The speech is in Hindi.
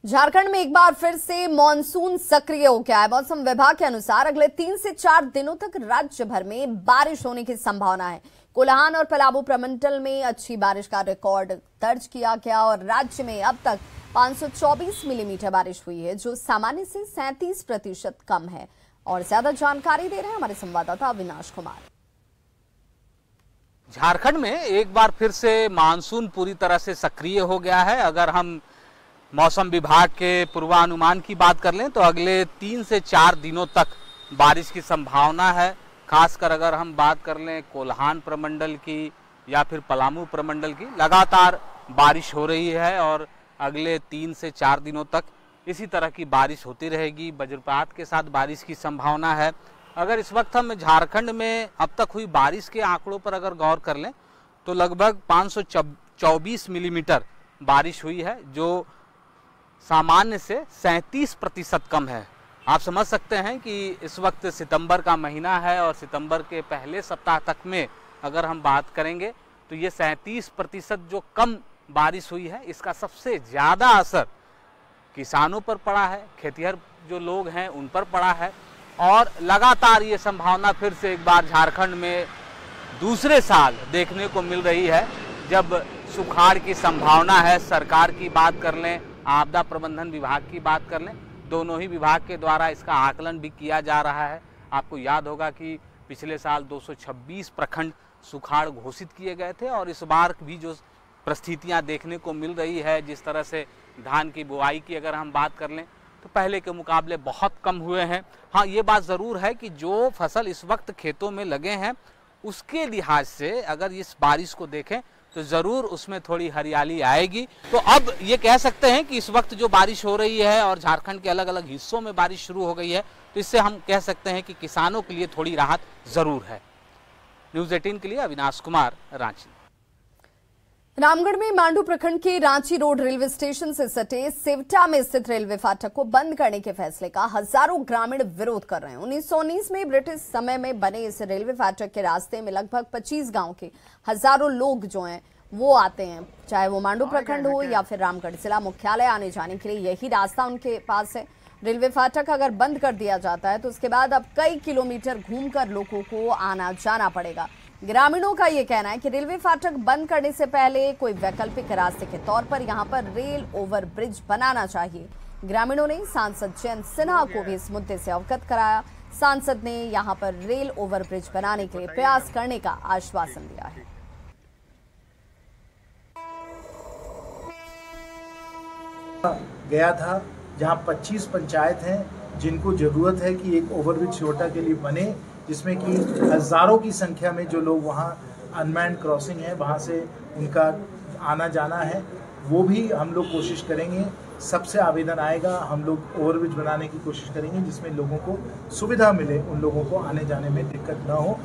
झारखंड में एक बार फिर से मानसून सक्रिय हो गया है। मौसम विभाग के अनुसार अगले 3 से 4 दिनों तक राज्य भर में बारिश होने की संभावना है। कोल्हान और पलामू प्रमंडल में अच्छी बारिश का रिकॉर्ड दर्ज किया गया और राज्य में अब तक 524 मिलीमीटर बारिश हुई है, जो सामान्य से 37% कम है। और ज्यादा जानकारी दे रहे हैं हमारे संवाददाता अविनाश कुमार। झारखंड में एक बार फिर से मानसून पूरी तरह से सक्रिय हो गया है। अगर हम मौसम विभाग के पूर्वानुमान की बात कर लें तो अगले 3 से 4 दिनों तक बारिश की संभावना है। खासकर अगर हम बात कर लें कोल्हान प्रमंडल की या फिर पलामू प्रमंडल की, लगातार बारिश हो रही है और अगले 3 से 4 दिनों तक इसी तरह की बारिश होती रहेगी। वज्रपात के साथ बारिश की संभावना है। अगर इस वक्त हम झारखंड में अब तक हुई बारिश के आंकड़ों पर अगर गौर कर लें तो लगभग 524 मिलीमीटर बारिश हुई है, जो सामान्य से 37% कम है। आप समझ सकते हैं कि इस वक्त सितंबर का महीना है और सितंबर के पहले सप्ताह तक में अगर हम बात करेंगे तो ये 37% जो कम बारिश हुई है, इसका सबसे ज़्यादा असर किसानों पर पड़ा है, खेतिहर जो लोग हैं उन पर पड़ा है। और लगातार ये संभावना फिर से एक बार झारखंड में दूसरे साल देखने को मिल रही है, जब सुखाड़ की संभावना है। सरकार की बात कर लें, आपदा प्रबंधन विभाग की बात कर लें, दोनों ही विभाग के द्वारा इसका आकलन भी किया जा रहा है। आपको याद होगा कि पिछले साल 226 प्रखंड सुखाड़ घोषित किए गए थे और इस बार भी जो परिस्थितियां देखने को मिल रही है, जिस तरह से धान की बुआई की अगर हम बात कर लें तो पहले के मुकाबले बहुत कम हुए हैं। हाँ, ये बात ज़रूर है कि जो फसल इस वक्त खेतों में लगे हैं उसके लिहाज से अगर इस बारिश को देखें तो ज़रूर उसमें थोड़ी हरियाली आएगी। तो अब ये कह सकते हैं कि इस वक्त जो बारिश हो रही है और झारखंड के अलग अलग हिस्सों में बारिश शुरू हो गई है, तो इससे हम कह सकते हैं कि किसानों के लिए थोड़ी राहत ज़रूर है। न्यूज़ 18 के लिए अविनाश कुमार, रांची। रामगढ़ में मांडू प्रखंड के रांची रोड रेलवे स्टेशन से सटे सेवटा में स्थित रेलवे फाटक को बंद करने के फैसले का हजारों ग्रामीण विरोध कर रहे हैं। 1919 में ब्रिटिश समय में बने इस रेलवे फाटक के रास्ते में लगभग 25 गांव के हजारों लोग जो हैं वो आते हैं, चाहे वो मांडू प्रखंड हो या फिर रामगढ़ जिला मुख्यालय आने जाने के लिए यही रास्ता उनके पास है। रेलवे फाटक अगर बंद कर दिया जाता है तो उसके बाद अब कई किलोमीटर घूमकर लोगों को आना जाना पड़ेगा। ग्रामीणों का ये कहना है कि रेलवे फाटक बंद करने से पहले कोई वैकल्पिक रास्ते के तौर पर यहां पर रेल ओवर ब्रिज बनाना चाहिए। ग्रामीणों ने सांसद जयंत सिन्हा को भी इस मुद्दे से अवगत कराया। सांसद ने यहां पर रेल ओवर ब्रिज बनाने के लिए प्रयास करने का आश्वासन दिया है। गया था जहां 25 पंचायत हैं जिनको जरूरत है कि एक ओवरब्रिज सेवटा के लिए बने, जिसमें कि हजारों की संख्या में जो लोग वहाँ अनमैन्ड क्रॉसिंग है वहाँ से उनका आना जाना है, वो भी हम लोग कोशिश करेंगे। सबसे आवेदन आएगा, हम लोग ओवरब्रिज बनाने की कोशिश करेंगे जिसमें लोगों को सुविधा मिले, उन लोगों को आने जाने में दिक्कत ना हो।